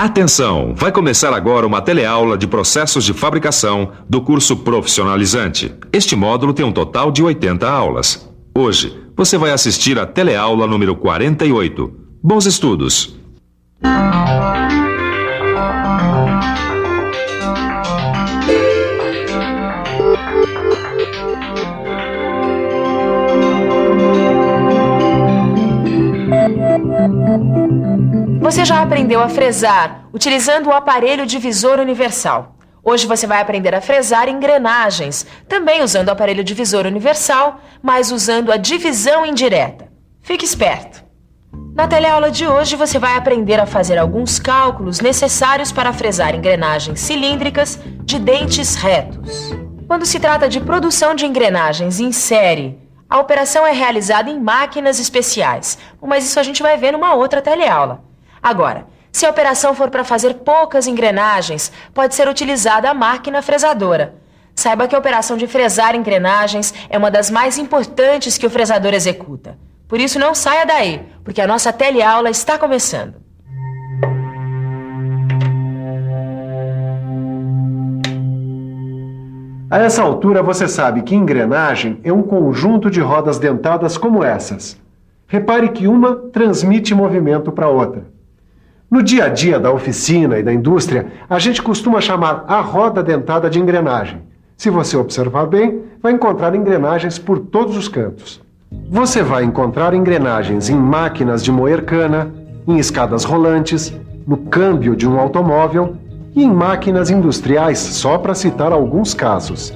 Atenção! Vai começar agora uma teleaula de processos de fabricação do curso profissionalizante. Este módulo tem um total de 80 aulas. Hoje, você vai assistir a teleaula número 48. Bons estudos! Você já aprendeu a fresar utilizando o aparelho divisor universal. Hoje você vai aprender a fresar engrenagens, também usando o aparelho divisor universal, mas usando a divisão indireta. Fique esperto! Na teleaula de hoje você vai aprender a fazer alguns cálculos necessários para fresar engrenagens cilíndricas de dentes retos. Quando se trata de produção de engrenagens em série, a operação é realizada em máquinas especiais, mas isso a gente vai ver numa outra teleaula. Agora, se a operação for para fazer poucas engrenagens, pode ser utilizada a máquina fresadora. Saiba que a operação de fresar engrenagens é uma das mais importantes que o fresador executa. Por isso não saia daí, porque a nossa teleaula está começando. A essa altura você sabe que engrenagem é um conjunto de rodas dentadas como essas. Repare que uma transmite movimento para a outra. No dia a dia da oficina e da indústria, a gente costuma chamar a roda dentada de engrenagem. Se você observar bem, vai encontrar engrenagens por todos os cantos. Você vai encontrar engrenagens em máquinas de moer cana, em escadas rolantes, no câmbio de um automóvel e em máquinas industriais, só para citar alguns casos.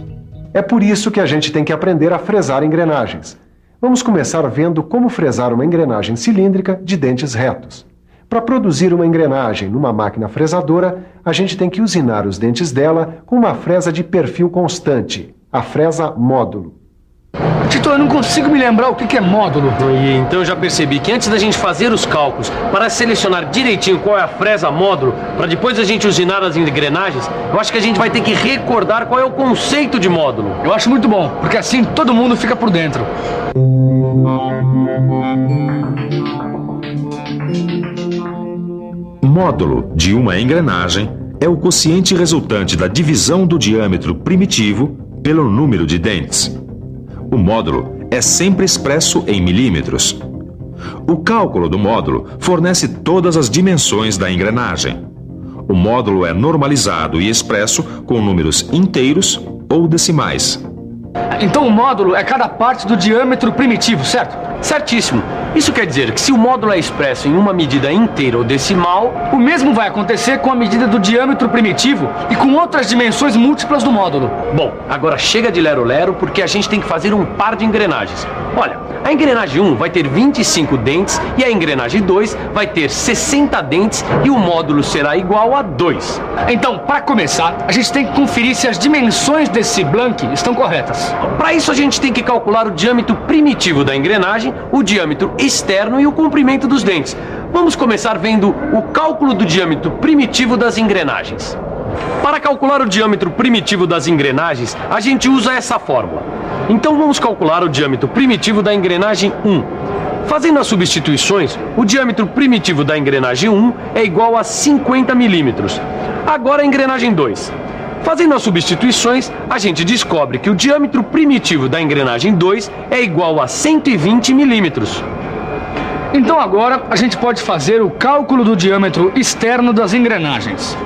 É por isso que a gente tem que aprender a fresar engrenagens. Vamos começar vendo como fresar uma engrenagem cilíndrica de dentes retos. Para produzir uma engrenagem numa máquina fresadora, a gente tem que usinar os dentes dela com uma fresa de perfil constante, a fresa módulo. Tito, eu não consigo me lembrar o que é módulo. E então eu já percebi que antes da gente fazer os cálculos, para selecionar direitinho qual é a fresa módulo, para depois a gente usinar as engrenagens, eu acho que a gente vai ter que recordar qual é o conceito de módulo. Eu acho muito bom, porque assim todo mundo fica por dentro. O módulo de uma engrenagem é o quociente resultante da divisão do diâmetro primitivo pelo número de dentes. O módulo é sempre expresso em milímetros. O cálculo do módulo fornece todas as dimensões da engrenagem. O módulo é normalizado e expresso com números inteiros ou decimais. Então o módulo é cada parte do diâmetro primitivo, certo? Certíssimo. Isso quer dizer que se o módulo é expresso em uma medida inteira ou decimal, o mesmo vai acontecer com a medida do diâmetro primitivo e com outras dimensões múltiplas do módulo. Bom, agora chega de lero-lero porque a gente tem que fazer um par de engrenagens. Olha, a engrenagem 1 vai ter 25 dentes e a engrenagem 2 vai ter 60 dentes e o módulo será igual a 2. Então, para começar, a gente tem que conferir se as dimensões desse blank estão corretas. Para isso a gente tem que calcular o diâmetro primitivo da engrenagem, o diâmetro externo e o comprimento dos dentes. Vamos começar vendo o cálculo do diâmetro primitivo das engrenagens. Para calcular o diâmetro primitivo das engrenagens, a gente usa essa fórmula. Então vamos calcular o diâmetro primitivo da engrenagem 1. Fazendo as substituições, o diâmetro primitivo da engrenagem 1 é igual a 50 milímetros. Agora a engrenagem 2. Fazendo as substituições, a gente descobre que o diâmetro primitivo da engrenagem 2 é igual a 120 milímetros. Então agora a gente pode fazer o cálculo do diâmetro externo das engrenagens.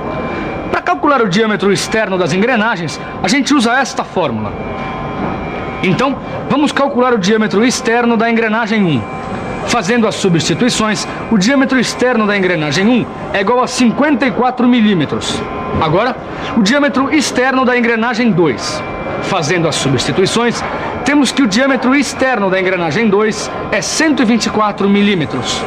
Para calcular o diâmetro externo das engrenagens, a gente usa esta fórmula. Então, vamos calcular o diâmetro externo da engrenagem 1. Fazendo as substituições, o diâmetro externo da engrenagem 1 é igual a 54 milímetros. Agora, o diâmetro externo da engrenagem 2. Fazendo as substituições, temos que o diâmetro externo da engrenagem 2 é 124 milímetros.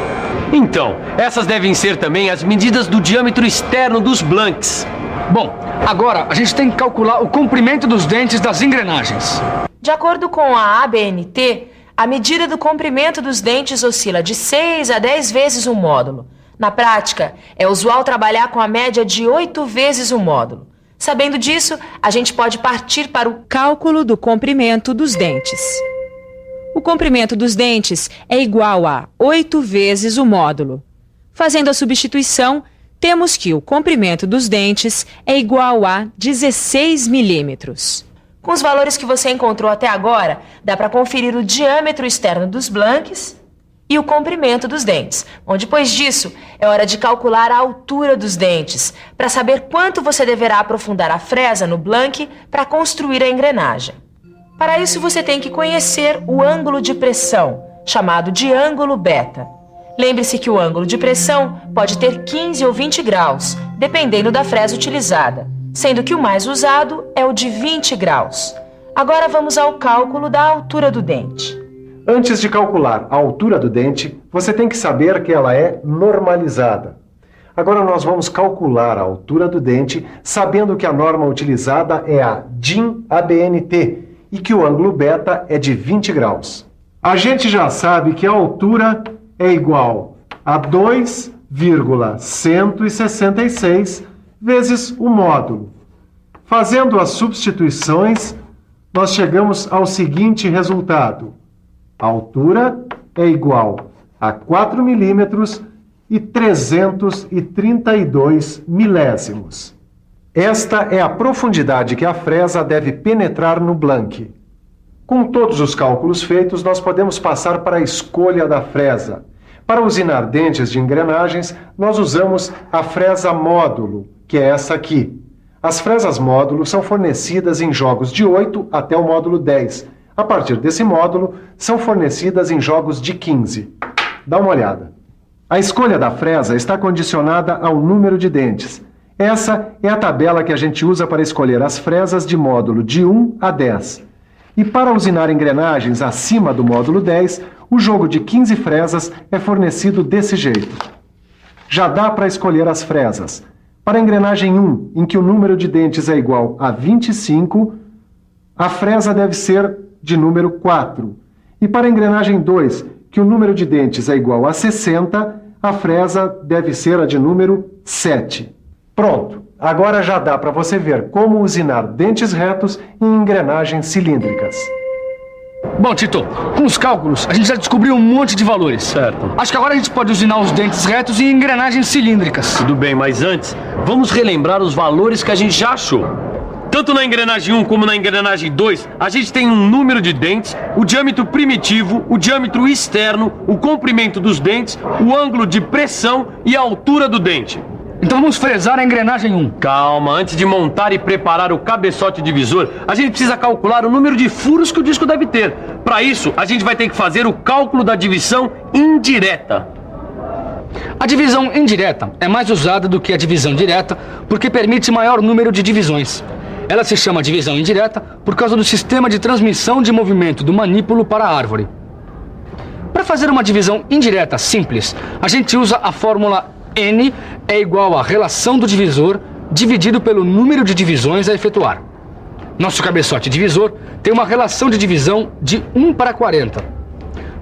Então, essas devem ser também as medidas do diâmetro externo dos blanks. Bom, agora a gente tem que calcular o comprimento dos dentes das engrenagens. De acordo com a ABNT, a medida do comprimento dos dentes oscila de 6 a 10 vezes o módulo. Na prática, é usual trabalhar com a média de 8 vezes o módulo. Sabendo disso, a gente pode partir para o cálculo do comprimento dos dentes. O comprimento dos dentes é igual a 8 vezes o módulo. Fazendo a substituição, temos que o comprimento dos dentes é igual a 16 milímetros. Com os valores que você encontrou até agora, dá para conferir o diâmetro externo dos blanques e o comprimento dos dentes. Bom, depois disso, é hora de calcular a altura dos dentes, para saber quanto você deverá aprofundar a fresa no blanque para construir a engrenagem. Para isso, você tem que conhecer o ângulo de pressão, chamado de ângulo beta. Lembre-se que o ângulo de pressão pode ter 15 ou 20 graus, dependendo da fresa utilizada, sendo que o mais usado é o de 20 graus. Agora vamos ao cálculo da altura do dente. Antes de calcular a altura do dente, você tem que saber que ela é normalizada. Agora nós vamos calcular a altura do dente, sabendo que a norma utilizada é a DIN-ABNT e que o ângulo beta é de 20 graus. A gente já sabe que a altura é igual a 2,166 vezes o módulo. Fazendo as substituições, nós chegamos ao seguinte resultado. A altura é igual a 4 milímetros e 332 milésimos. Esta é a profundidade que a fresa deve penetrar no blanque. Com todos os cálculos feitos, nós podemos passar para a escolha da fresa. Para usinar dentes de engrenagens, nós usamos a fresa módulo, que é essa aqui. As fresas módulo são fornecidas em jogos de 8 até o módulo 10. A partir desse módulo, são fornecidas em jogos de 15. Dá uma olhada. A escolha da fresa está condicionada ao número de dentes. Essa é a tabela que a gente usa para escolher as fresas de módulo de 1 a 10. E para usinar engrenagens acima do módulo 10, o jogo de 15 fresas é fornecido desse jeito. Já dá para escolher as fresas. Para a engrenagem 1, em que o número de dentes é igual a 25, a fresa deve ser de número 4. E para a engrenagem 2, que o número de dentes é igual a 60, a fresa deve ser a de número 7. Pronto! Agora já dá para você ver como usinar dentes retos em engrenagens cilíndricas. Bom, Tito, com os cálculos, a gente já descobriu um monte de valores. Certo. Acho que agora a gente pode usinar os dentes retos em engrenagens cilíndricas. Tudo bem, mas antes, vamos relembrar os valores que a gente já achou. Tanto na engrenagem 1 como na engrenagem 2, a gente tem um número de dentes, o diâmetro primitivo, o diâmetro externo, o comprimento dos dentes, o ângulo de pressão e a altura do dente. Então vamos fresar a engrenagem 1. Calma, antes de montar e preparar o cabeçote divisor, a gente precisa calcular o número de furos que o disco deve ter. Para isso, a gente vai ter que fazer o cálculo da divisão indireta. A divisão indireta é mais usada do que a divisão direta porque permite maior número de divisões. Ela se chama divisão indireta por causa do sistema de transmissão de movimento do manípulo para a árvore. Para fazer uma divisão indireta simples, a gente usa a fórmula N é igual à relação do divisor dividido pelo número de divisões a efetuar. Nosso cabeçote divisor tem uma relação de divisão de 1 para 40.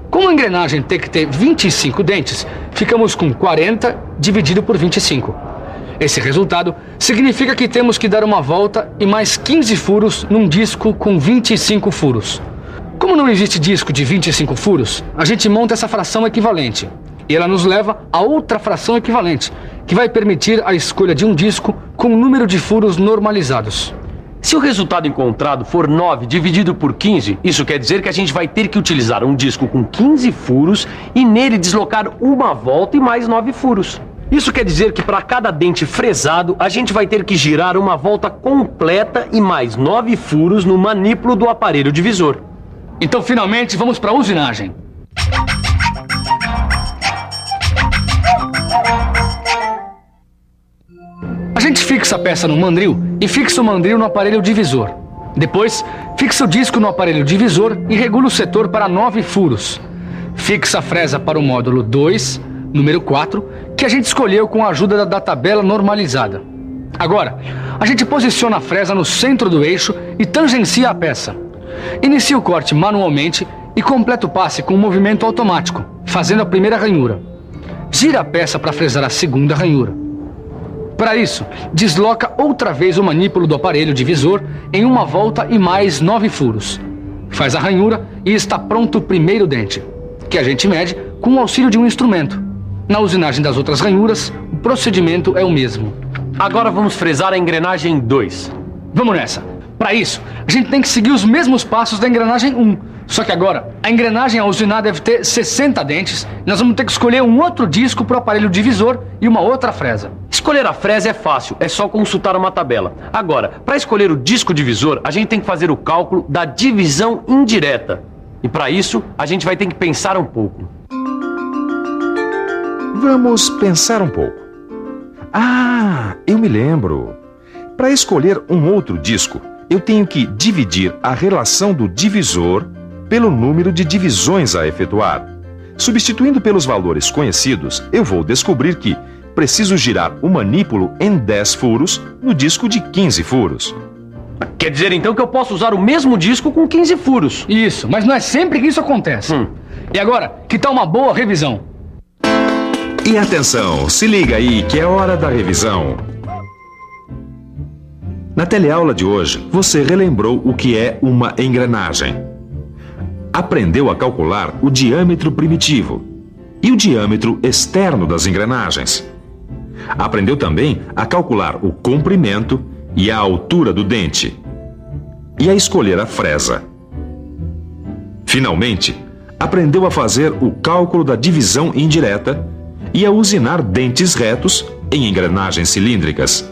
Como a engrenagem tem que ter 25 dentes, ficamos com 40 dividido por 25. Esse resultado significa que temos que dar uma volta e mais 15 furos num disco com 25 furos. Como não existe disco de 25 furos, a gente monta essa fração equivalente. E ela nos leva a outra fração equivalente, que vai permitir a escolha de um disco com um número de furos normalizados. Se o resultado encontrado for 9 dividido por 15, isso quer dizer que a gente vai ter que utilizar um disco com 15 furos e nele deslocar uma volta e mais 9 furos. Isso quer dizer que para cada dente fresado, a gente vai ter que girar uma volta completa e mais 9 furos no manípulo do aparelho divisor. Então, finalmente, vamos para a usinagem. A gente fixa a peça no mandril e fixa o mandril no aparelho divisor. Depois, fixa o disco no aparelho divisor e regula o setor para 9 furos. Fixa a fresa para o módulo 2, número 4, que a gente escolheu com a ajuda da tabela normalizada. Agora, a gente posiciona a fresa no centro do eixo e tangencia a peça. Inicia o corte manualmente e completa o passe com um movimento automático, fazendo a primeira ranhura. Gira a peça para fresar a segunda ranhura. Para isso, desloca outra vez o manípulo do aparelho divisor em uma volta e mais 9 furos. Faz a ranhura e está pronto o primeiro dente, que a gente mede com o auxílio de um instrumento. Na usinagem das outras ranhuras, o procedimento é o mesmo. Agora vamos fresar a engrenagem 2. Vamos nessa. Para isso, a gente tem que seguir os mesmos passos da engrenagem 1. Só que agora, a engrenagem a usinar deve ter 60 dentes. E nós vamos ter que escolher um outro disco para o aparelho divisor e uma outra fresa. Escolher a fresa é fácil, é só consultar uma tabela. Agora, para escolher o disco divisor, a gente tem que fazer o cálculo da divisão indireta. E para isso, a gente vai ter que pensar um pouco. Vamos pensar um pouco. Ah, eu me lembro. Para escolher um outro disco, eu tenho que dividir a relação do divisor pelo número de divisões a efetuar. Substituindo pelos valores conhecidos, eu vou descobrir que preciso girar o manípulo em 10 furos no disco de 15 furos. Quer dizer então que eu posso usar o mesmo disco com 15 furos? Isso, mas não é sempre que isso acontece. E agora, que tal uma boa revisão? E atenção, se liga aí que é hora da revisão. Na teleaula de hoje, você relembrou o que é uma engrenagem. Aprendeu a calcular o diâmetro primitivo e o diâmetro externo das engrenagens. Aprendeu também a calcular o comprimento e a altura do dente e a escolher a fresa. Finalmente, aprendeu a fazer o cálculo da divisão indireta e a usinar dentes retos em engrenagens cilíndricas.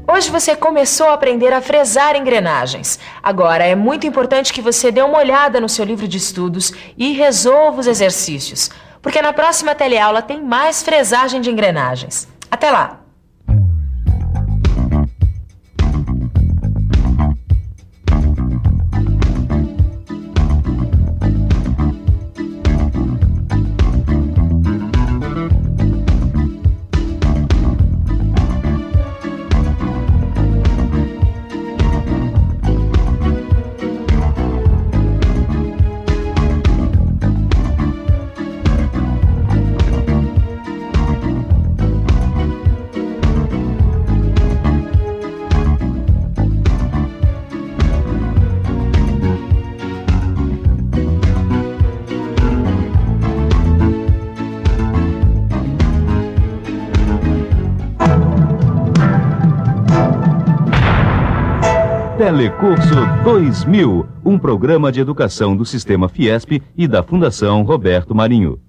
Hoje você começou a aprender a fresar engrenagens. Agora é muito importante que você dê uma olhada no seu livro de estudos e resolva os exercícios, porque na próxima teleaula tem mais fresagem de engrenagens. Até lá! Telecurso 2000, um programa de educação do Sistema Fiesp e da Fundação Roberto Marinho.